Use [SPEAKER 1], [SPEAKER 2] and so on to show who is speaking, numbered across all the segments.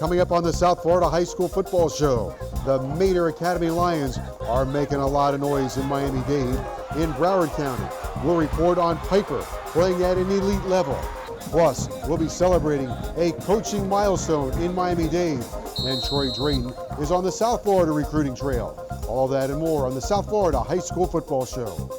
[SPEAKER 1] Coming up on the South Florida High School Football Show, the Mater Academy Lions are making a lot of noise in Miami-Dade. In Broward County, we'll report on Piper playing at an elite level. Plus, we'll be celebrating a coaching milestone in Miami-Dade. And Troy Drayton is on the South Florida recruiting trail. All that and more on the South Florida High School Football Show.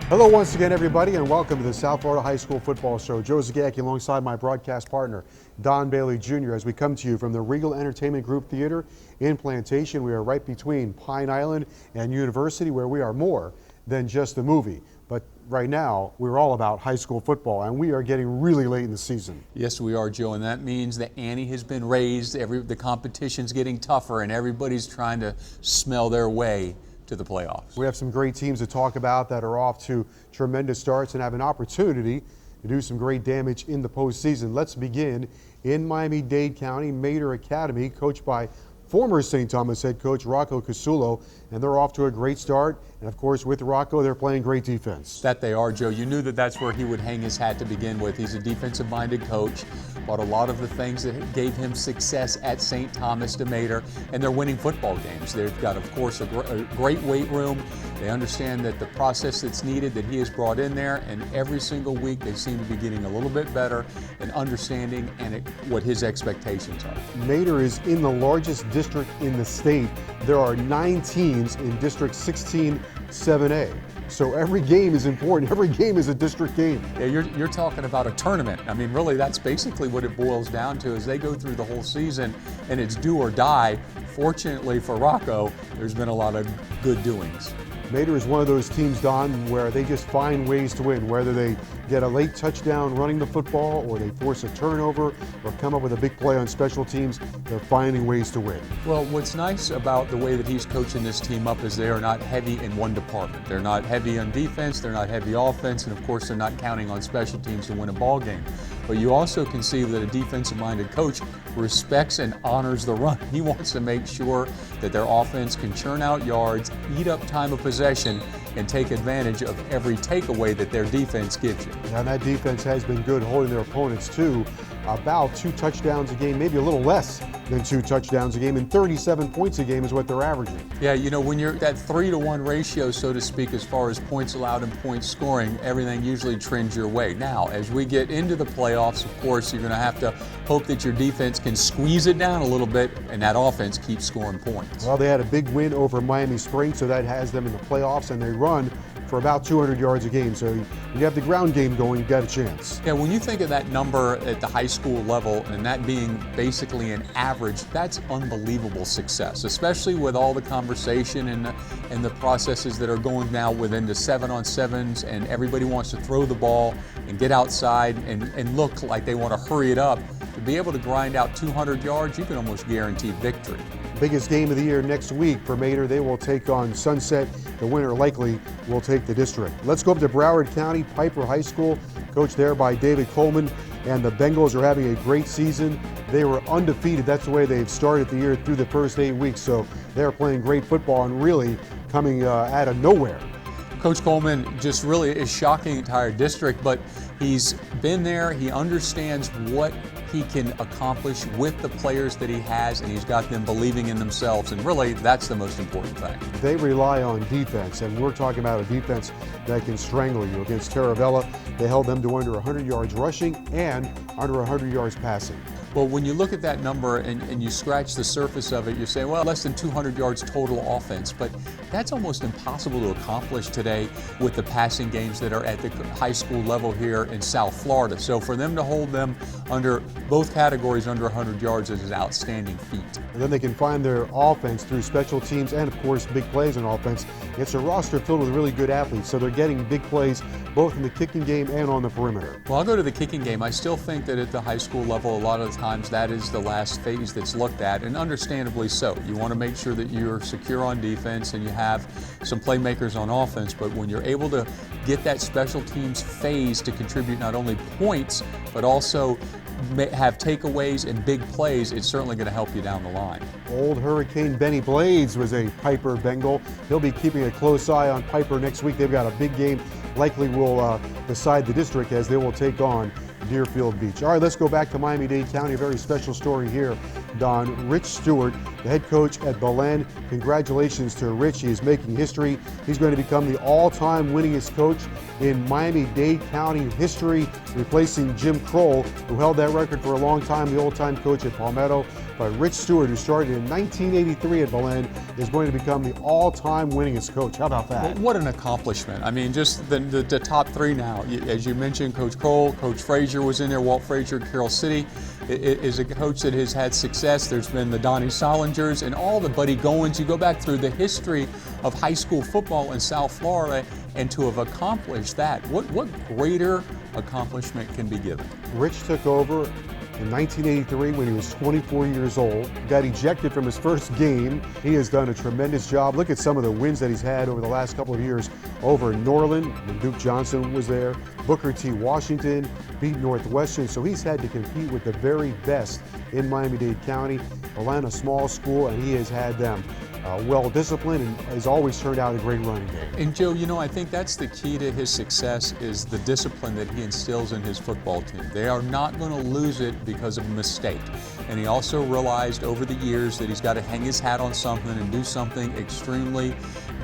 [SPEAKER 1] Hello once again, everybody, and welcome to the South Florida High School Football Show. Joe Zagacki alongside my broadcast partner, Don Bailey Jr. as we come to you from the Regal Entertainment Group Theater in Plantation. We are right between Pine Island and University, where we are more than just a movie. But right now, we're all about high school football, and we are getting really late in the season.
[SPEAKER 2] Yes, we are, Joe, and that means the ante has been raised. The competition's getting tougher, and everybody's trying to smell their way to the playoffs.
[SPEAKER 1] We have some great teams to talk about that are off to tremendous starts and have an opportunity to do some great damage in the postseason. Let's begin in Miami-Dade County. Mater Academy, coached by former St. Thomas head coach Rocco Casulo, and they're off to a great start. And of course, with Rocco, they're playing great defense.
[SPEAKER 2] That they are, Joe. You knew that that's where he would hang his hat to begin with. He's a defensive-minded coach, but a lot of the things that gave him success at St. Thomas to Mater, and they're winning football games. They've got, of course, a great weight room. They understand that the process that's needed that he has brought in there, and every single week they seem to be getting a little bit better and understanding what his expectations are.
[SPEAKER 1] Mater is in the largest district in the state. There are 9 teams in District 16 7A. So every game is important. Every game is a district game.
[SPEAKER 2] Yeah, you're talking about a tournament. I mean, really, that's basically what it boils down to. As they go through the whole season, and it's do or die. Fortunately for Rocco, there's been a lot of good doings.
[SPEAKER 1] Mater is one of those teams, Don, where they just find ways to win, whether they get a late touchdown running the football or they force a turnover or come up with a big play on special teams. They're finding ways to win.
[SPEAKER 2] Well, what's nice about the way that he's coaching this team up is they are not heavy in one department. They're not heavy on defense, they're not heavy offense, and of course they're not counting on special teams to win a ball game. But you also can see that a defensive-minded coach respects and honors the run. He wants to make sure that their offense can churn out yards, eat up time of possession, and take advantage of every takeaway that their defense gives you.
[SPEAKER 1] And that defense has been good, holding their opponents to about 2 touchdowns a game, maybe a little less than 2 touchdowns a game, and 37 points a game is what they're averaging.
[SPEAKER 2] Yeah, you know, when you're that 3-to-1 ratio, so to speak, as far as points allowed and points scoring, everything usually trends your way. Now, as we get into the playoffs, of course, you're going to have to hope that your defense can squeeze it down a little bit and that offense keeps scoring points.
[SPEAKER 1] Well, they had a big win over Miami Springs, so that has them in the playoffs, and they run for about 200 yards a game. So you have the ground game going, you've got a chance.
[SPEAKER 2] Yeah, when you think of that number at the high school level and that being basically an average, that's unbelievable success, especially with all the conversation and the processes that are going now within the 7-on-7s, and everybody wants to throw the ball and get outside and look like they want to hurry it up. To be able to grind out 200 yards, you can almost guarantee victory.
[SPEAKER 1] Biggest game of the year next week for Mater. They will take on Sunset. The winner likely will take the district. Let's go up to Broward County, Piper High School, coached there by David Coleman. And the Bengals are having a great season. They were undefeated. That's the way they've started the year through the first 8 weeks. So they're playing great football and really coming out of nowhere.
[SPEAKER 2] Coach Coleman just really is shocking the entire district, but he's been there. He understands what he can accomplish with the players that he has, and he's got them believing in themselves, and really that's the most important thing.
[SPEAKER 1] They rely on defense, and we're talking about a defense that can strangle you. Against Taravella, they held them to under 100 yards rushing and under 100 yards passing.
[SPEAKER 2] Well, when you look at that number and you scratch the surface of it, you're saying, well, less than 200 yards total offense. But that's almost impossible to accomplish today with the passing games that are at the high school level here in South Florida. So for them to hold them under both categories under 100 yards is an outstanding feat.
[SPEAKER 1] And then they can find their offense through special teams and, of course, big plays on offense. It's a roster filled with really good athletes, so they're getting big plays both in the kicking game and on the perimeter.
[SPEAKER 2] Well, I'll go to the kicking game. I still think that at the high school level, a lot of the times that is the last phase that's looked at, and understandably so. You want to make sure that you're secure on defense and you have some playmakers on offense, but when you're able to get that special teams phase to contribute not only points, but also have takeaways and big plays, it's certainly going to help you down the line.
[SPEAKER 1] Old Hurricane Benny Blades was a Piper Bengal. He'll be keeping a close eye on Piper next week. They've got a big game, likely will decide the district as they will take on Deerfield Beach. All right, let's go back to Miami-Dade County. A very special story here, Don. Rich Stewart, the head coach at Belen. Congratulations to Rich. He is making history. He's going to become the all-time winningest coach in Miami-Dade County history, replacing Jim Kroll, who held that record for a long time, the old-time coach at Palmetto. But Rich Stewart, who started in 1983 at Belen, is going to become the all-time winningest coach. How about that?
[SPEAKER 2] Well, what an accomplishment. I mean, just the top three now. As you mentioned, Coach Kroll, Coach Frazier was in there, Walt Frazier at Carroll City is a coach that has had success. There's been the Donnie Sollingers and all the Buddy Goins. You go back through the history of high school football in South Florida, and to have accomplished that, what greater accomplishment can be given?
[SPEAKER 1] Rich took over in 1983 when he was 24 years old. Got ejected from his first game. He has done a tremendous job. Look at some of the wins that he's had over the last couple of years over in Norland, when Duke Johnson was there. Booker T. Washington beat Northwestern, so he's had to compete with the very best in Miami-Dade County. Belen, a small school, and he has had them well disciplined and has always turned out a great running game.
[SPEAKER 2] And Joe, you know, I think that's the key to his success is the discipline that he instills in his football team. They are not going to lose it because of a mistake. And he also realized over the years that he's got to hang his hat on something and do something extremely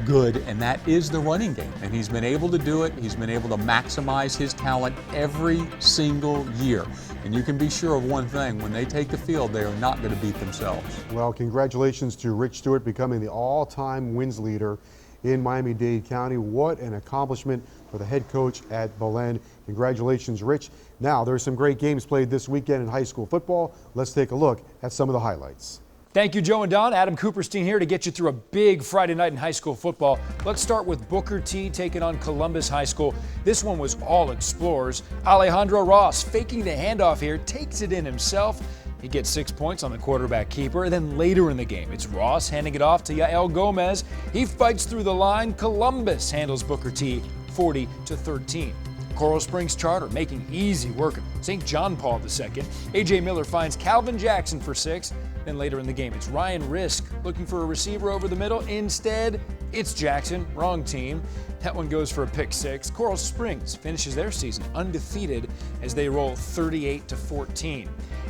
[SPEAKER 2] good, and that is the running game. And he's been able to do it. He's been able to maximize his talent every single year. And you can be sure of one thing, when they take the field, they are not going to beat themselves.
[SPEAKER 1] Well, congratulations to Rich Stewart becoming the all-time wins leader in Miami-Dade County. What an accomplishment for the head coach at Belen. Congratulations, Rich. Now, there are some great games played this weekend in high school football. Let's take a look at some of the highlights.
[SPEAKER 3] Thank you, Joe and Don. Adam Cooperstein here to get you through a big Friday night in high school football. Let's start with Booker T taking on Columbus High School. This one was all explorers. Alejandro Ross faking the handoff here, takes it in himself. He gets 6 points on the quarterback keeper. And then later in the game, it's Ross handing it off to Yael Gomez. He fights through the line. Columbus handles Booker T 40-13. Coral Springs Charter making easy work of St. John Paul II. A.J. Miller finds Calvin Jackson for 6. Then later in the game, it's Ryan Risk looking for a receiver over the middle. Instead, it's Jackson. Wrong team. That one goes for a pick 6. Coral Springs finishes their season undefeated as they roll 38-14.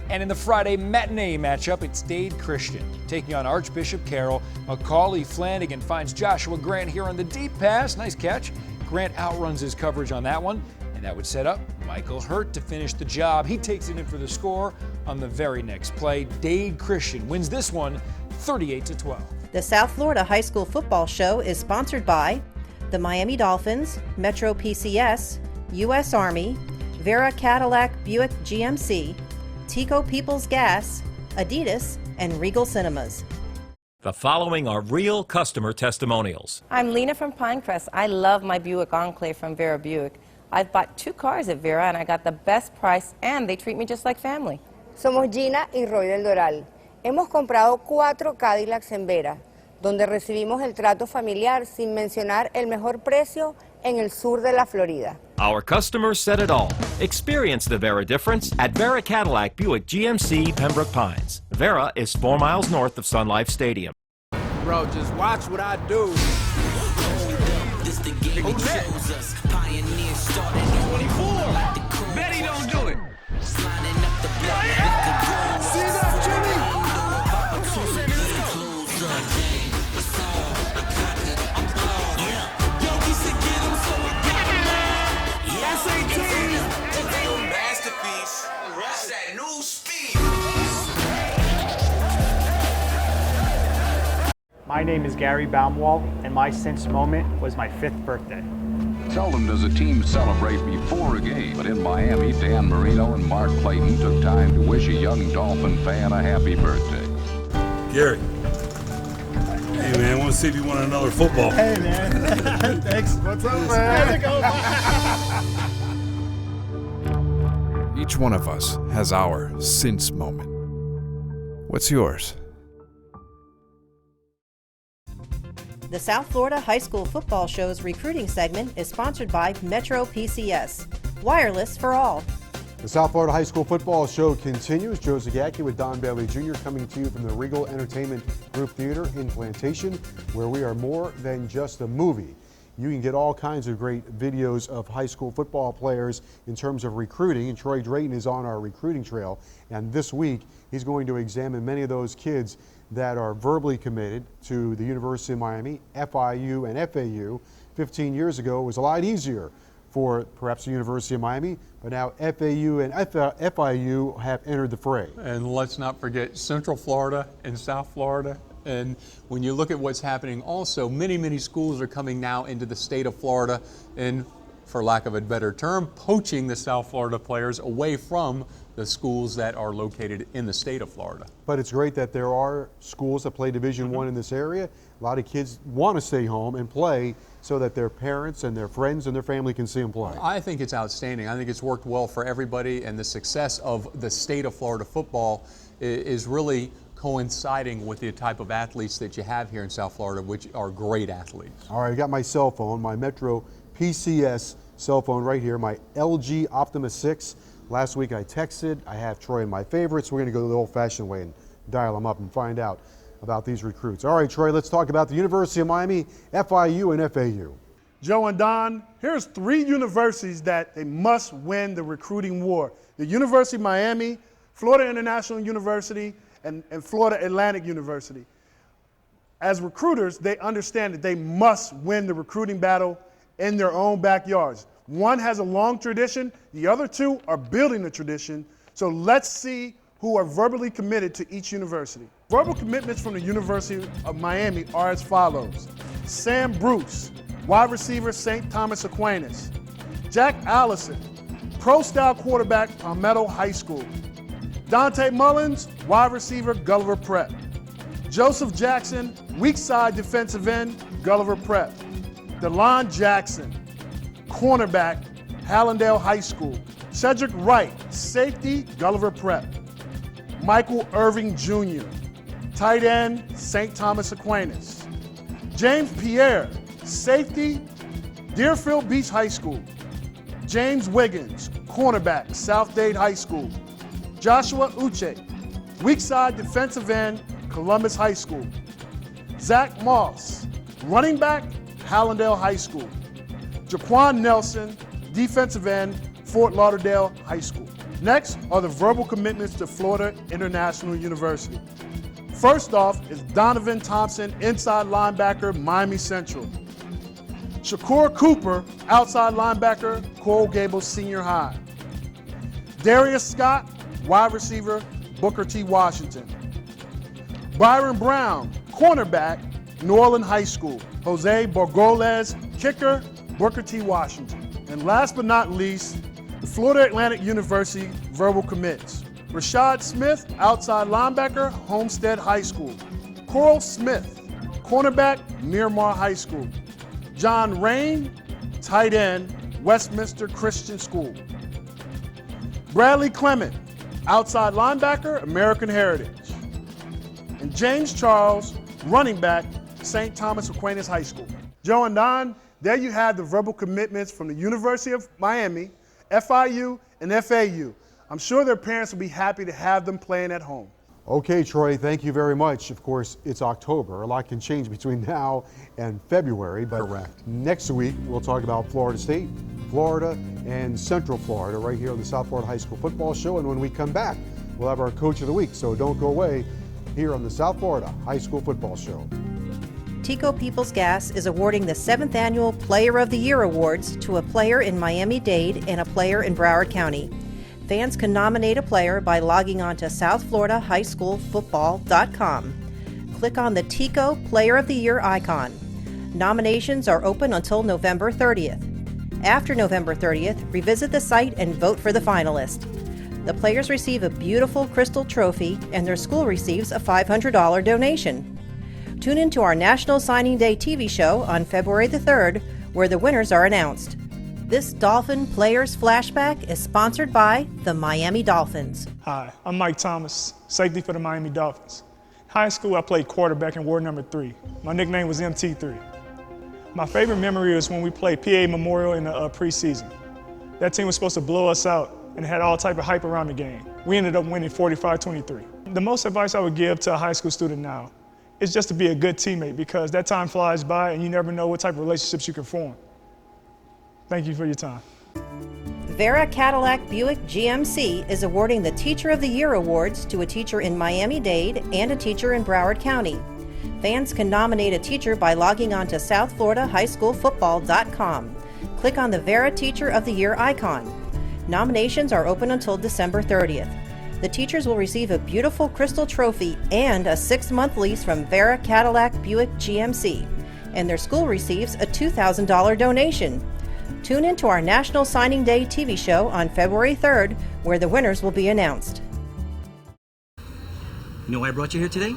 [SPEAKER 3] And in the Friday matinee matchup, it's Dade Christian taking on Archbishop Carroll. Macaulay Flanagan finds Joshua Grant here on the deep pass. Nice catch. Grant outruns his coverage on that one. And that would set up Michael Hurt to finish the job. He takes it in for the score on the very next play. Dade Christian wins this one 38-12.
[SPEAKER 4] The South Florida High School Football Show is sponsored by the Miami Dolphins, Metro PCS, U.S. Army, Vera Cadillac Buick GMC, Tico Peoples Gas, Adidas, and Regal Cinemas.
[SPEAKER 5] The following are real customer testimonials.
[SPEAKER 6] I'm Lena from Pinecrest. I love my Buick Enclave from Vera Buick. I've bought 2 cars at Vera and I got the best price and they treat me just like family.
[SPEAKER 7] Somos Gina y Roy del Doral. Hemos comprado 4 Cadillacs en Vera, donde recibimos el trato familiar sin mencionar el mejor precio en el sur de la Florida.
[SPEAKER 5] Our customers said it all. Experience the Vera difference at Vera Cadillac Buick GMC Pembroke Pines. Vera is 4 miles north of Sun Life Stadium.
[SPEAKER 8] Bro, just watch what I do.
[SPEAKER 9] This the game that chose us. Pioneers started 24. Betty don't do it. Sliding up the block.
[SPEAKER 8] See that, Jimmy? Yo, we should get him so I got him. That's 18.
[SPEAKER 9] Masterpiece. That's that new speed.
[SPEAKER 10] My name is Gary Baumwalt, and my Cinch moment was my 5th birthday.
[SPEAKER 11] Seldom does a team celebrate before a game, but in Miami, Dan Marino and Mark Clayton took time to wish a young Dolphin fan a happy birthday.
[SPEAKER 12] Gary. Hey, man, I want to see if you want another football.
[SPEAKER 13] Hey, man. Thanks. What's up, man?
[SPEAKER 14] Each one of us has our Cinch moment. What's yours?
[SPEAKER 4] The South Florida High School Football Show's recruiting segment is sponsored by Metro PCS, wireless for all.
[SPEAKER 1] The South Florida High School Football Show continues. Joe Zagacki with Don Bailey Jr. coming to you from the Regal Entertainment Group Theater in Plantation, where we are more than just a movie. You can get all kinds of great videos of high school football players in terms of recruiting, and Troy Drayton is on our recruiting trail. And this week, he's going to examine many of those kids that are verbally committed to the University of Miami, FIU, and FAU. 15 years ago, it was a lot easier for perhaps the University of Miami, but now FAU and FIU have entered the fray.
[SPEAKER 2] And let's not forget Central Florida and South Florida. And when you look at what's happening also, many schools are coming now into the state of Florida and, for lack of a better term, poaching the South Florida players away from the schools that are located in the state of Florida.
[SPEAKER 1] But it's great that there are schools that play Division I in this area. A lot of kids want to stay home and play so that their parents and their friends and their family can see them play.
[SPEAKER 2] I think it's outstanding. I think it's worked well for everybody, and the success of the state of Florida football is really coinciding with the type of athletes that you have here in South Florida, which are great athletes.
[SPEAKER 1] All right, I got my cell phone, my Metro PCS cell phone right here, my LG Optima 6. Last week I texted. I have Troy in my favorites. We're going to go the old-fashioned way and dial them up and find out about these recruits. All right, Troy, let's talk about the University of Miami, FIU, and FAU.
[SPEAKER 13] Joe and Don, here's 3 universities that they must win the recruiting war. The University of Miami, Florida International University, and Florida Atlantic University. As recruiters, they understand that they must win the recruiting battle in their own backyards. One has a long tradition, the other 2 are building the tradition. So let's see who are verbally committed to each university. Verbal commitments from the University of Miami are as follows. Sam Bruce, wide receiver, St. Thomas Aquinas. Jack Allison, pro-style quarterback, Palmetto High School. Dante Mullins, wide receiver, Gulliver Prep. Joseph Jackson, weak side defensive end, Gulliver Prep. DeLon Jackson, cornerback, Hallandale High School. Cedric Wright, safety, Gulliver Prep. Michael Irving Jr., tight end, St. Thomas Aquinas. James Pierre, safety, Deerfield Beach High School. James Wiggins, cornerback, South Dade High School. Joshua Uche, weak side defensive end, Columbus High School. Zach Moss, running back, Hallandale High School. Jaquan Nelson, defensive end, Fort Lauderdale High School. Next are the verbal commitments to Florida International University. First off is Donovan Thompson, inside linebacker, Miami Central. Shakur Cooper, outside linebacker, Coral Gables Senior High. Darius Scott, wide receiver, Booker T. Washington. Byron Brown, cornerback, New Orleans High School. Jose Borgoles, kicker, Booker T. Washington. And last but not least, the Florida Atlantic University verbal commits. Rashad Smith, outside linebacker, Homestead High School. Coral Smith, cornerback, Miramar High School. John Rain, tight end, Westminster Christian School. Bradley Clement, outside linebacker, American Heritage. And James Charles, running back, St. Thomas Aquinas High School. Joe and Don, there you have the verbal commitments from the University of Miami, FIU, and FAU. I'm sure their parents will be happy to have them playing at home.
[SPEAKER 1] Okay, Troy, thank you very much. Of course, it's October. A lot can change between now and February, but
[SPEAKER 2] correct.
[SPEAKER 1] Next week we'll talk about Florida State, Florida, and Central Florida right here on the South Florida High School Football Show. And when we come back, we'll have our Coach of the Week. So don't go away here on the South Florida High School Football Show.
[SPEAKER 4] Tico Peoples Gas is awarding the 7th Annual Player of the Year Awards to a player in Miami-Dade and a player in Broward County. Fans can nominate a player by logging on to SouthFloridaHighSchoolFootball.com. click on the Tico Player of the Year icon. Nominations are open until November 30th. After November 30th, revisit the site and vote for the finalist. The players receive a beautiful crystal trophy, and their school receives a $500 donation. Tune in to our National Signing Day TV show on February the 3rd, where the winners are announced. This Dolphin Players Flashback is sponsored by the Miami Dolphins.
[SPEAKER 10] Hi, I'm Mike Thomas, safety for the Miami Dolphins. In high school, I played quarterback in Ward number 3. My nickname was MT3. My favorite memory is when we played PA Memorial in the preseason. That team was supposed to blow us out and had all type of hype around the game. We ended up winning 45-23. The most advice I would give to a high school student now is just to be a good teammate, because that time flies by and you never know what type of relationships you can form. Thank you for your time.
[SPEAKER 4] Vera Cadillac Buick GMC is awarding the Teacher of the Year awards to a teacher in Miami-Dade and a teacher in Broward County. Fans can nominate a teacher by logging on to SouthFloridaHighSchoolFootball.com. Click on the Vera Teacher of the Year icon. Nominations are open until December 30th. The teachers will receive a beautiful crystal trophy and a 6-month lease from Vera Cadillac Buick GMC, and their school receives a $2,000 donation. Tune in to our National Signing Day TV show on February 3rd, where the winners will be announced.
[SPEAKER 15] You know why I brought you here today?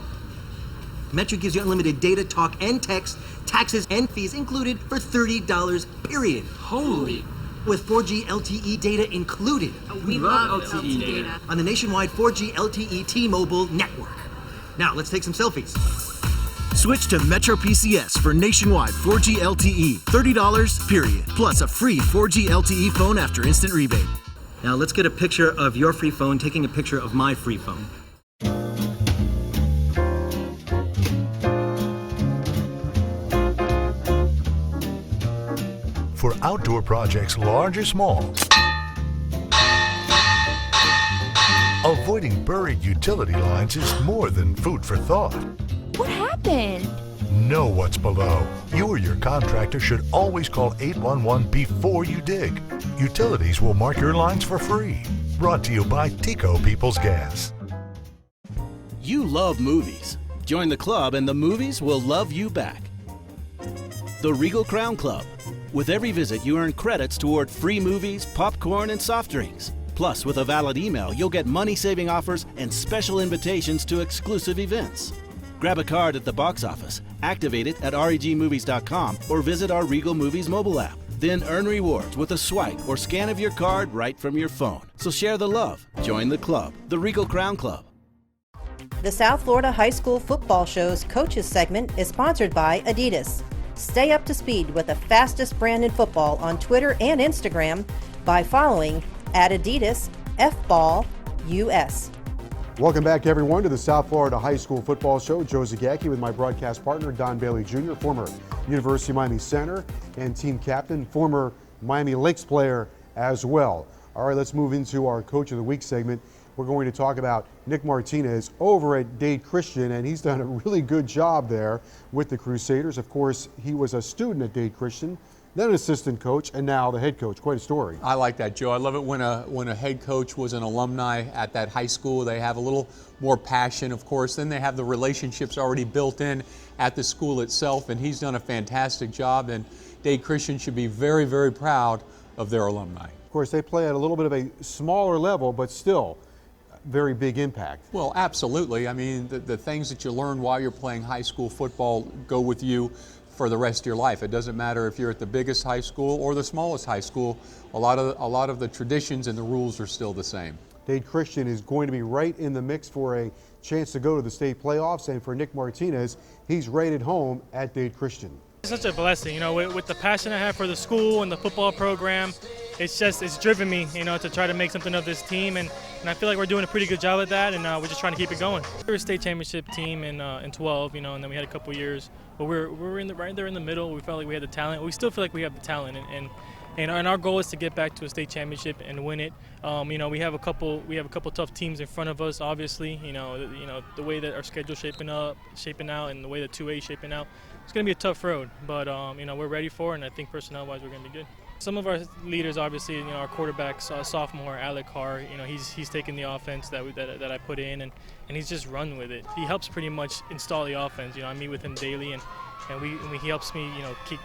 [SPEAKER 15] Metro gives you unlimited data, talk, and text, taxes and fees included for $30, period.
[SPEAKER 16] Holy!
[SPEAKER 15] With 4G LTE data included.
[SPEAKER 16] We love LTE data.
[SPEAKER 15] On the nationwide 4G LTE T-Mobile network. Now, let's take some selfies. Switch to Metro PCS for nationwide 4G LTE. $30, period. Plus a free 4G LTE phone after instant rebate. Now, let's get a picture of your free phone taking a picture of my free phone.
[SPEAKER 17] For outdoor projects large or small, avoiding buried utility lines is more than food for thought.
[SPEAKER 18] What happened?
[SPEAKER 17] Know what's below. You or your contractor should always call 811 before you dig. Utilities will mark your lines for free. Brought to you by Tico Peoples Gas.
[SPEAKER 19] You love movies. Join the club and the movies will love you back. The Regal Crown Club. With every visit, you earn credits toward free movies, popcorn, and soft drinks. Plus, with a valid email, you'll get money-saving offers and special invitations to exclusive events. Grab a card at the box office, activate it at regmovies.com, or visit our Regal Movies mobile app. Then earn rewards with a swipe or scan of your card right from your phone. So share the love. Join the club, the Regal Crown Club.
[SPEAKER 4] The South Florida High School Football Show's Coaches segment is sponsored by Adidas. Stay up to speed with the fastest brand in football on Twitter and Instagram by following @AdidasFBallUS.
[SPEAKER 1] Welcome back, everyone, to the South Florida High School Football Show. Joe Zagacki with my broadcast partner, Don Bailey Jr., former University of Miami center and team captain, former Miami Lakes player as well. All right, let's move into our Coach of the Week segment. We're going to talk about Nick Martinez over at Dade Christian, and he's done a really good job there with the Crusaders. Of course, he was a student at Dade Christian, then an assistant coach, and now the head coach. Quite a story.
[SPEAKER 2] I like that, Joe. I love it when a head coach was an alumni at that high school. They have a little more passion, of course. Then they have the relationships already built in at the school itself, and he's done a fantastic job, and Dade Christian should be very, very proud of their alumni.
[SPEAKER 1] Of course, they play at a little bit of a smaller level, but still very big impact.
[SPEAKER 2] Well, absolutely. I mean, the things that you learn while you're playing high school football go with you for the rest of your life. It doesn't matter if you're at the biggest high school or the smallest high school. A lot of the traditions and the rules are still the same.
[SPEAKER 1] Dade Christian is going to be right in the mix for a chance to go to the state playoffs, and for Nick Martinez, he's right at home at Dade Christian.
[SPEAKER 20] It's such a blessing, you know, with the passion I have for the school and the football program. It's driven me, you know, to try to make something of this team, and I feel like we're doing a pretty good job at that, and we're just trying to keep it going. We were a state championship team in 12, you know, and then we had a couple years, but we're right there in the middle. We felt like we had the talent. We still feel like we have the talent, and our goal is to get back to a state championship and win it. You know, we have a couple tough teams in front of us. Obviously, you know the way that our schedule's shaping out, and the way the 2A is shaping out. It's going to be a tough road, but you know, we're ready for it, and I think personnel-wise we're going to be good. Some of our leaders, obviously, our quarterback, sophomore Alec Carr, he's taken the offense that I put in, and he's just run with it. He helps pretty much install the offense. I meet with him daily, and he helps me,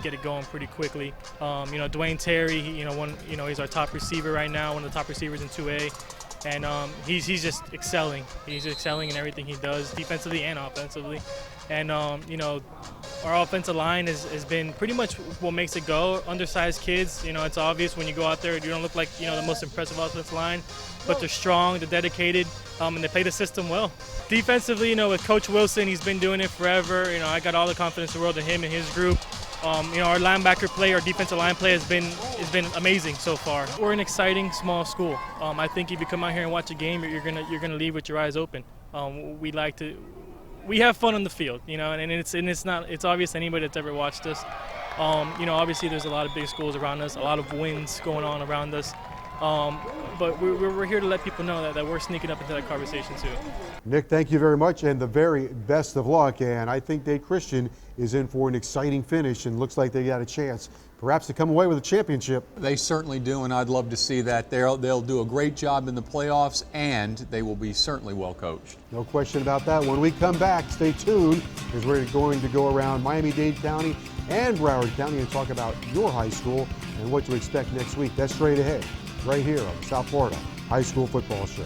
[SPEAKER 20] get it going pretty quickly. Dwayne Terry, he's our top receiver right now, one of the top receivers in 2A. And he's just excelling. He's excelling in everything he does, defensively and offensively. And, our offensive line has been pretty much what makes it go. Undersized kids, it's obvious when you go out there, you don't look like, the most impressive offensive line, but they're strong, they're dedicated, and they play the system well. Defensively, with Coach Wilson, he's been doing it forever. I got all the confidence in the world in him and his group. Our linebacker play, our defensive line play has been amazing so far. We're an exciting small school. I think if you come out here and watch a game, you're gonna leave with your eyes open. We have fun on the field, and it's obvious to anybody that's ever watched us. Obviously there's a lot of big schools around us, a lot of wins going on around us. But we're here to let people know that we're sneaking up into that conversation too.
[SPEAKER 1] Nick, thank you very much, and the very best of luck. And I think Dade Christian is in for an exciting finish, and looks like they got a chance perhaps to come away with a championship.
[SPEAKER 2] They certainly do, and I'd love to see that. They'll do a great job in the playoffs, and they will be certainly well coached.
[SPEAKER 1] No question about that. When we come back, stay tuned, because we're going to go around Miami-Dade County and Broward County and talk about your high school and what to expect next week. That's straight ahead, right here on the South Florida High School Football Show.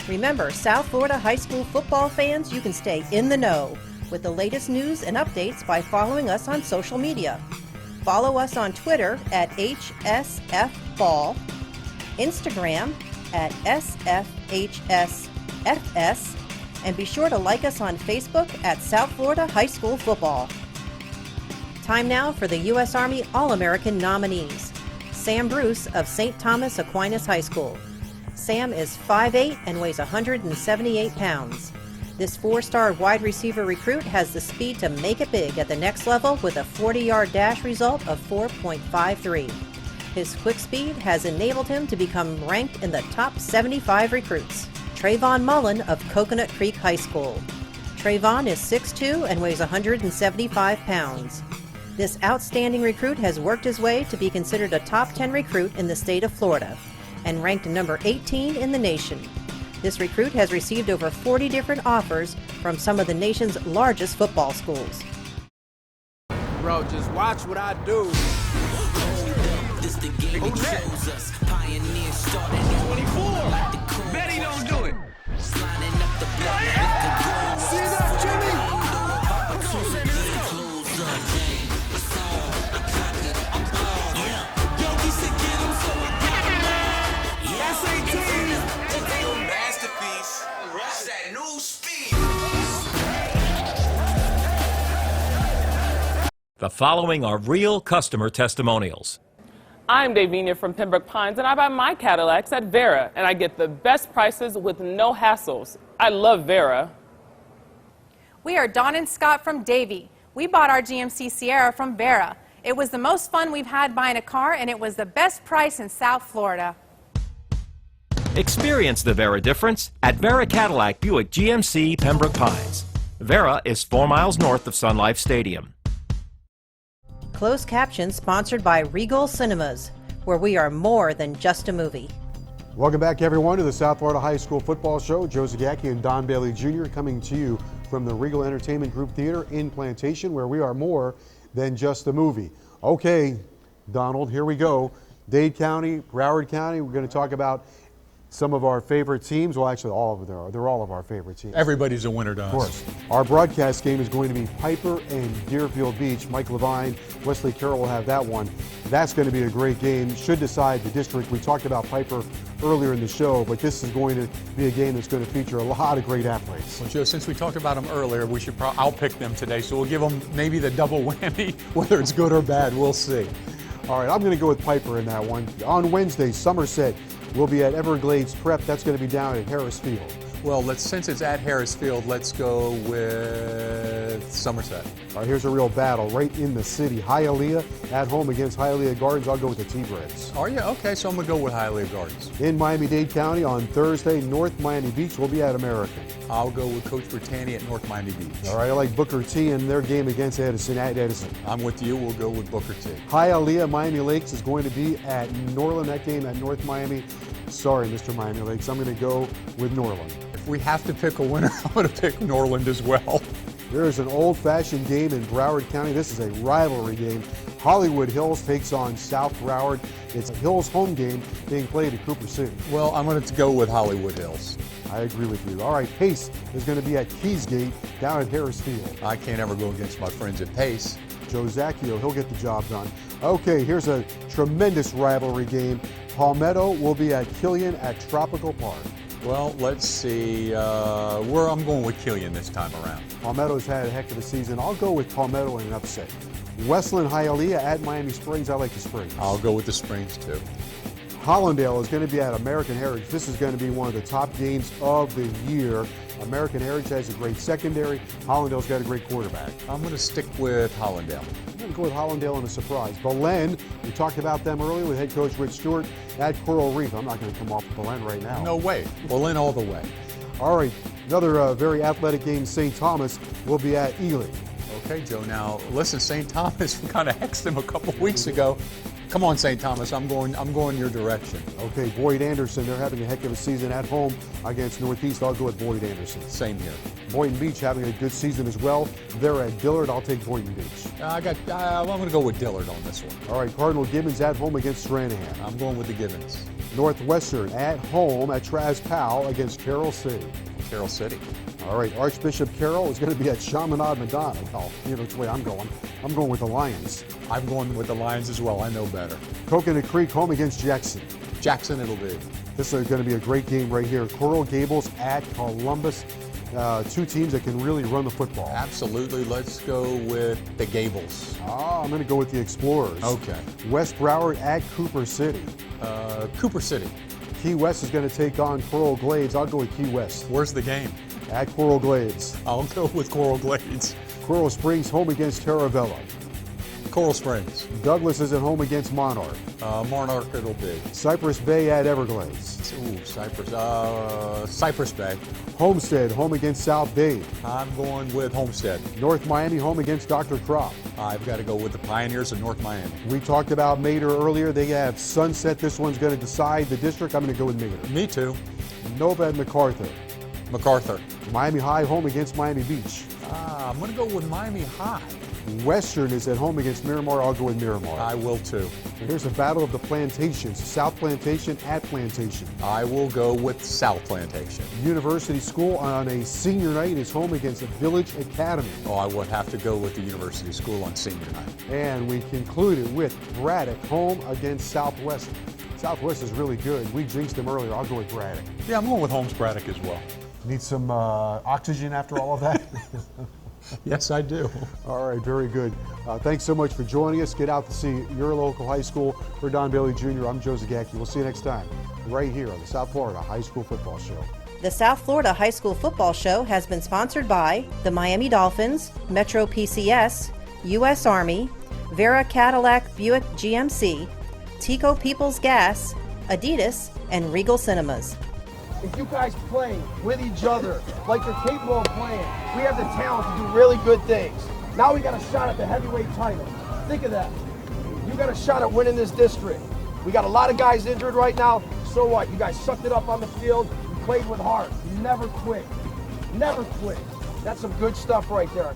[SPEAKER 4] Remember, South Florida high school football fans, you can stay in the know with the latest news and updates by following us on social media. Follow us on Twitter at HSFBall, Instagram at SFHSFS, and be sure to like us on Facebook at South Florida High School Football. Time now for the U.S. Army All-American nominees. Sam Bruce of St. Thomas Aquinas High School. Sam is 5'8" and weighs 178 pounds. This 4-star wide receiver recruit has the speed to make it big at the next level with a 40-yard dash result of 4.53. His quick speed has enabled him to become ranked in the top 75 recruits. Trayvon Mullen of Coconut Creek High School. Trayvon is 6'2" and weighs 175 pounds. This outstanding recruit has worked his way to be considered a top 10 recruit in the state of Florida and ranked number 18 in the nation. This recruit has received over 40 different offers from some of the nation's largest football schools.
[SPEAKER 8] Bro, just watch what I do.
[SPEAKER 9] This the game that chose us. Pioneers started on 24. Like the crew. Betty don't do it. Lining up the block.
[SPEAKER 8] See that, Jimmy?
[SPEAKER 5] The following are real customer testimonials.
[SPEAKER 21] I'm Davina from Pembroke Pines, and I buy my Cadillacs at Vera, and I get the best prices with no hassles. I love Vera.
[SPEAKER 22] We are Dawn and Scott from Davie. We bought our GMC Sierra from Vera. It was the most fun we've had buying a car, and it was the best price in South Florida.
[SPEAKER 5] Experience the Vera difference at Vera Cadillac Buick GMC Pembroke Pines. Vera is 4 miles north of Sun Life Stadium.
[SPEAKER 4] Closed caption sponsored by Regal Cinemas, where we are more than just a movie.
[SPEAKER 1] Welcome back, everyone, to the South Florida High School Football Show. Joe Zagacki and Don Bailey Jr. coming to you from the Regal Entertainment Group Theater in Plantation, where we are more than just a movie. Okay, Donald, here we go. Dade County, Broward County, we're going to talk about some of our favorite teams. Well, actually, all of them are. They're all of our favorite teams.
[SPEAKER 2] Everybody's a winner, Don.
[SPEAKER 1] Of course. Our broadcast game is going to be Piper and Deerfield Beach. Mike Levine, Wesley Carroll will have that one. That's going to be a great game. Should decide the district. We talked about Piper earlier in the show, but this is going to be a game that's going to feature a lot of great athletes.
[SPEAKER 2] Well, Joe, since we talked about them earlier, we should I'll pick them today, so we'll give them maybe the double whammy, whether it's good or bad. We'll see.
[SPEAKER 1] All right, I'm going to go with Piper in that one. On Wednesday, Somerset will be at Everglades Prep. That's going to be down at Harris Field.
[SPEAKER 2] Well, since it's at Harris Field, let's go with Somerset.
[SPEAKER 1] All right, here's a real battle right in the city. Hialeah at home against Hialeah Gardens. I'll go with the T-Birds.
[SPEAKER 2] Are you? Okay, so I'm going to go with Hialeah Gardens.
[SPEAKER 1] In Miami-Dade County on Thursday, North Miami Beach will be at American.
[SPEAKER 2] I'll go with Coach Britannia at North Miami Beach.
[SPEAKER 1] All right, I like Booker T in their game against Edison at Edison.
[SPEAKER 2] I'm with you. We'll go with Booker T.
[SPEAKER 1] Hialeah Miami Lakes is going to be at Norland. That game at North Miami. Sorry, Mr. Miami Lakes. I'm going to go with Norland.
[SPEAKER 2] If we have to pick a winner, I'm going to pick Norland as well.
[SPEAKER 1] There is an old-fashioned game in Broward County. This is a rivalry game. Hollywood Hills takes on South Broward. It's a Hills home game being played at Cooper City.
[SPEAKER 2] Well, I'm going to go with Hollywood Hills.
[SPEAKER 1] I agree with you. All right, Pace is going to be at Keysgate down at Harris Field.
[SPEAKER 2] I can't ever go against my friends at Pace.
[SPEAKER 1] Joe Zacchio, he'll get the job done. Okay, here's a tremendous rivalry game. Palmetto will be at Killian at Tropical Park.
[SPEAKER 2] Well, let's see. I'm going with Killian this time around.
[SPEAKER 1] Palmetto's had a heck of a season. I'll go with Palmetto in an upset. Westland Hialeah at Miami Springs. I like the Springs.
[SPEAKER 2] I'll go with the Springs too.
[SPEAKER 1] Hollandale is going to be at American Heritage. This is going to be one of the top games of the year. American Heritage has a great secondary. Hollandale's got a great quarterback.
[SPEAKER 2] I'm going to stick with Hollandale.
[SPEAKER 1] I'm going to go with Hollandale in a surprise. Belen, we talked about them earlier with head coach Rich Stewart at Coral Reef. I'm not going to come off with Belen right now.
[SPEAKER 2] No way. Belen all the way.
[SPEAKER 1] All right, another very athletic game. St. Thomas will be at Ely.
[SPEAKER 2] Okay, Joe. Now, listen, St. Thomas, we kind of hexed them a couple weeks ago. Come on, St. Thomas. I'm going your direction.
[SPEAKER 1] Okay, Boyd Anderson. They're having a heck of a season at home against Northeast. I'll go with Boyd Anderson.
[SPEAKER 2] Same here.
[SPEAKER 1] Boynton Beach having a good season as well. They're at Dillard. I'll take Boynton Beach.
[SPEAKER 2] I'm going to go with Dillard on this one.
[SPEAKER 1] All right, Cardinal Gibbons at home against Stranahan.
[SPEAKER 2] I'm going with the Gibbons.
[SPEAKER 1] Northwestern at home at Traz Powell against Carroll City.
[SPEAKER 2] Carroll City.
[SPEAKER 1] All right, Archbishop Carroll is going to be at Chaminade Madonna. Well, you know which way I'm going. I'm going with the Lions.
[SPEAKER 2] I'm going with the Lions as well. I know better.
[SPEAKER 1] Coconut Creek home against Jackson.
[SPEAKER 2] Jackson it'll be.
[SPEAKER 1] This is going to be a great game right here. Coral Gables at Columbus. Two teams that can really run the football.
[SPEAKER 2] Absolutely. Let's go with the Gables.
[SPEAKER 1] I'm going to go with the Explorers.
[SPEAKER 2] Okay.
[SPEAKER 1] West Broward at Cooper City.
[SPEAKER 2] Cooper City.
[SPEAKER 1] Key West is going to take on Coral Glades. I'll go with Key West.
[SPEAKER 2] Where's the game?
[SPEAKER 1] At Coral Glades.
[SPEAKER 2] I'll go with Coral Glades.
[SPEAKER 1] Coral Springs home against Taravella.
[SPEAKER 2] Coral Springs.
[SPEAKER 1] Douglas is at home against Monarch.
[SPEAKER 2] Monarch it'll be.
[SPEAKER 1] Cypress Bay at Everglades.
[SPEAKER 2] Ooh, Cypress Bay.
[SPEAKER 1] Homestead home against South Dade.
[SPEAKER 2] I'm going with Homestead.
[SPEAKER 1] North Miami home against Dr. Crop.
[SPEAKER 2] I've got to go with the Pioneers of North Miami.
[SPEAKER 1] We talked about Mater earlier. They have Sunset. This one's going to decide the district. I'm going to go with Mater.
[SPEAKER 2] Me too.
[SPEAKER 1] Nova and MacArthur.
[SPEAKER 2] MacArthur.
[SPEAKER 1] Miami High home against Miami Beach.
[SPEAKER 2] I'm going to go with Miami High.
[SPEAKER 1] Western is at home against Miramar. I'll go with Miramar.
[SPEAKER 2] I will too.
[SPEAKER 1] And here's a battle of the plantations. South Plantation at Plantation.
[SPEAKER 2] I will go with South Plantation.
[SPEAKER 1] University School on a senior night is home against Village Academy.
[SPEAKER 2] I would have to go with the University School on senior night.
[SPEAKER 1] And we concluded with Braddock home against Southwest. Southwest is really good. We jinxed them earlier. I'll go with Braddock.
[SPEAKER 2] Yeah, I'm going with Holmes Braddock as well.
[SPEAKER 1] Need some oxygen after all of that?
[SPEAKER 2] Yes, I do.
[SPEAKER 1] All right, very good. Thanks so much for joining us. Get out to see your local high school. For Don Bailey Jr., I'm Joe Zagacki. We'll see you next time right here on the South Florida High School Football Show.
[SPEAKER 4] The South Florida High School Football Show has been sponsored by the Miami Dolphins, Metro PCS, U.S. Army, Vera Cadillac Buick GMC, Tico Peoples Gas, Adidas, and Regal Cinemas.
[SPEAKER 3] If you guys play with each other like you're capable of playing, we have the talent to do really good things. Now we got a shot at the heavyweight title. Think of that. You got a shot at winning this district. We got a lot of guys injured right now. So what? You guys sucked it up on the field. You played with heart. You never quit. Never quit. That's some good stuff right there.